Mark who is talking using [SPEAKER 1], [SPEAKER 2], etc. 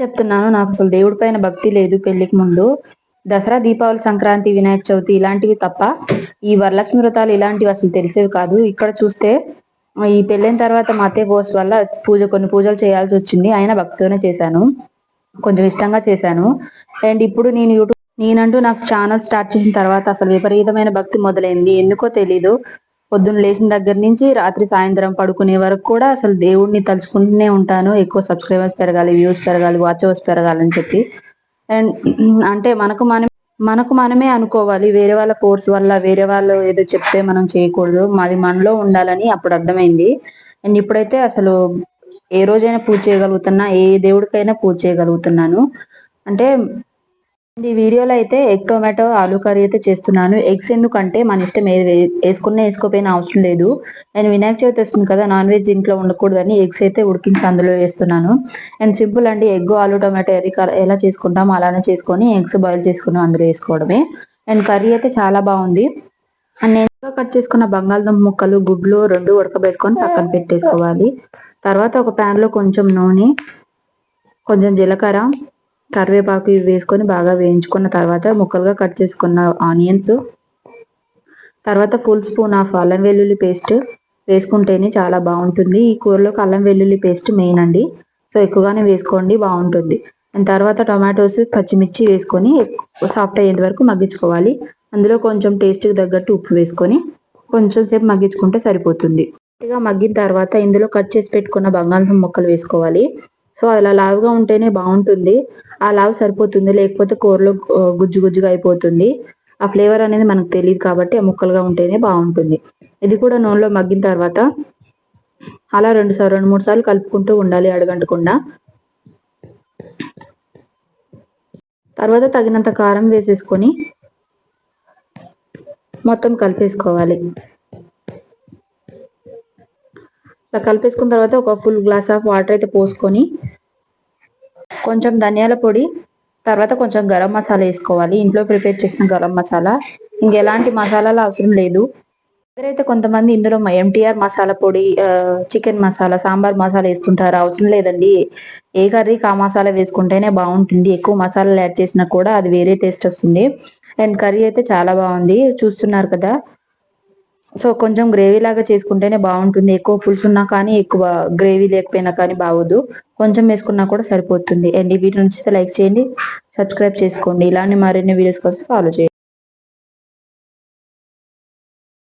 [SPEAKER 1] చెప్తున్నాను, నాకు అసలు దేవుడి పైన భక్తి లేదు పెళ్లికి ముందు. దసరా, దీపావళి, సంక్రాంతి, వినాయక చవితి ఇలాంటివి తప్ప ఈ వరలక్ష్మి వ్రతాలు ఇలాంటివి అసలు తెలిసేవి కాదు. ఇక్కడ చూస్తే ఈ పెళ్ళైన తర్వాత మా అత్తయ్య పోస్ట్ వల్ల కొన్ని పూజలు చేయాల్సి వచ్చింది. అయినా భక్తితోనే చేశాను, కొంచెం ఇష్టంగా చేశాను. అండ్ ఇప్పుడు నేనంటూ నాకు ఛానల్ స్టార్ట్ చేసిన తర్వాత అసలు విపరీతమైన భక్తి మొదలైంది. ఎందుకో తెలీదు, పొద్దున్న లేచిన దగ్గర నుంచి రాత్రి సాయంత్రం పడుకునే వరకు కూడా అసలు దేవుడిని తలుచుకుంటూనే ఉంటాను. ఎక్కువ సబ్స్క్రైబర్స్ పెరగాలి, వ్యూస్ పెరగాలి, వాచ్ అవర్స్ పెరగాలని చెప్పి. అండ్ అంటే మనకు మనమే అనుకోవాలి, వేరే వాళ్ళ ఫోర్స్ వల్ల, వేరే వాళ్ళు ఏదో చెప్తే మనం చేయకూడదు, మాది మనలో ఉండాలని అప్పుడు అర్థమైంది. అండ్ ఇప్పుడైతే అసలు ఏ రోజైనా పూజ చేయగలుగుతున్నా, ఏ దేవుడికైనా పూజ చేయగలుగుతున్నాను. అంటే ఈ వీడియోలో అయితే ఎగ్ టొమాటో ఆలూ కర్రీ అయితే చేస్తున్నాను. ఎగ్స్ ఎందుకంటే మన ఇష్టం, ఏది వేసుకున్నా వేసుకోపోయినా అవసరం లేదు. నేను వినాయక చవితి వస్తుంది కదా, నాన్ వెజ్ ఇంట్లో ఉండకూడదని ఎగ్స్ అయితే ఉడికించి అందులో వేస్తున్నాను. అండ్ సింపుల్ అండి, ఎగ్ ఆలూ టొమాటో ఎలా చేసుకుంటామో అలానే చేసుకొని ఎగ్స్ బాయిల్ చేసుకుని అందులో వేసుకోవడమే. అండ్ కర్రీ అయితే చాలా బాగుంది. అండ్ నేను కట్ చేసుకున్న బంగాళదుంప ముక్కలు, గుడ్లు 2 ఉడకబెట్టుకొని పక్కన పెట్టేసుకోవాలి. తర్వాత ఒక ప్యాన్ లో కొంచెం నూనె, కొంచెం జీలకర్ర, కరివేపాకు ఇవి వేసుకొని బాగా వేయించుకున్న తర్వాత ముక్కలుగా కట్ చేసుకున్న ఆనియన్స్, తర్వాత ఫుల్ స్పూన్ ఆఫ్ అల్లం వెల్లుల్లి పేస్ట్ వేసుకుంటేనే చాలా బాగుంటుంది. ఈ కూరలోకి అల్లం వెల్లుల్లి పేస్ట్ మెయిన్ అండి, సో ఎక్కువగానే వేసుకోండి, బాగుంటుంది. అండ్ తర్వాత టొమాటోస్, పచ్చిమిర్చి వేసుకొని సాఫ్ట్ అయ్యేంత వరకు మగ్గించుకోవాలి. అందులో కొంచెం టేస్ట్కి తగ్గట్టు ఉప్పు వేసుకొని కొంచెం సేపు మగ్గించుకుంటే సరిపోతుంది. మగ్గిన తర్వాత ఇందులో కట్ చేసి పెట్టుకున్న బంగాళదుంప ముక్కలు వేసుకోవాలి. సో అలా లావుగా ఉంటేనే బాగుంటుంది, ఆ లావు సరిపోతుంది, లేకపోతే కూరలో గుజ్జు గుజ్జుగా అయిపోతుంది. ఆ ఫ్లేవర్ అనేది మనకు తెలియదు కాబట్టి ఆ ముక్కలుగా ఉంటేనే బాగుంటుంది. ఇది కూడా నూనెలో మగ్గిన తర్వాత అలా 2-3 సార్లు కలుపుకుంటూ ఉండాలి అడుగంటకుండా. తర్వాత తగినంత కారం వేసేసుకొని మొత్తం కలిపేసుకోవాలి. ఇలా కలిపేసుకున్న తర్వాత ఒక ఫుల్ గ్లాస్ ఆఫ్ వాటర్ అయితే పోసుకొని కొంచెం ధనియాల పొడి, తర్వాత కొంచెం గరం మసాలా వేసుకోవాలి. ఇంట్లో ప్రిపేర్ చేసిన గరం మసాలా, ఇంకెలాంటి మసాలాలు అవసరం లేదు. అయితే కొంతమంది ఇందులో ఎంటీఆర్ మసాలా పొడి, చికెన్ మసాలా, సాంబార్ మసాలా వేస్తుంటారు. అవసరం లేదండి, ఏ కర్రీకి ఆ మసాలా వేసుకుంటేనే బాగుంటుంది. ఎక్కువ మసాలాలు యాడ్ చేసినా కూడా అది వేరే టేస్ట్ వస్తుంది. అండ్ కర్రీ అయితే చాలా బాగుంది, చూస్తున్నారు కదా. సో కొంచెం గ్రేవీ లాగా చేసుకుంటేనే బాగుంటుంది. ఎక్కువ పులుసు ఉన్నా కానీ, ఎక్కువ గ్రేవీ లేకపోయినా కానీ బాగోదు. కొంచెం వేసుకున్నా కూడా సరిపోతుంది. అండ్ ఈ వీడియో నచ్చితే లైక్ చేయండి, సబ్స్క్రైబ్ చేసుకోండి. ఇలాంటి మరిన్ని వీడియోస్ కోసం ఫాలో చేయండి.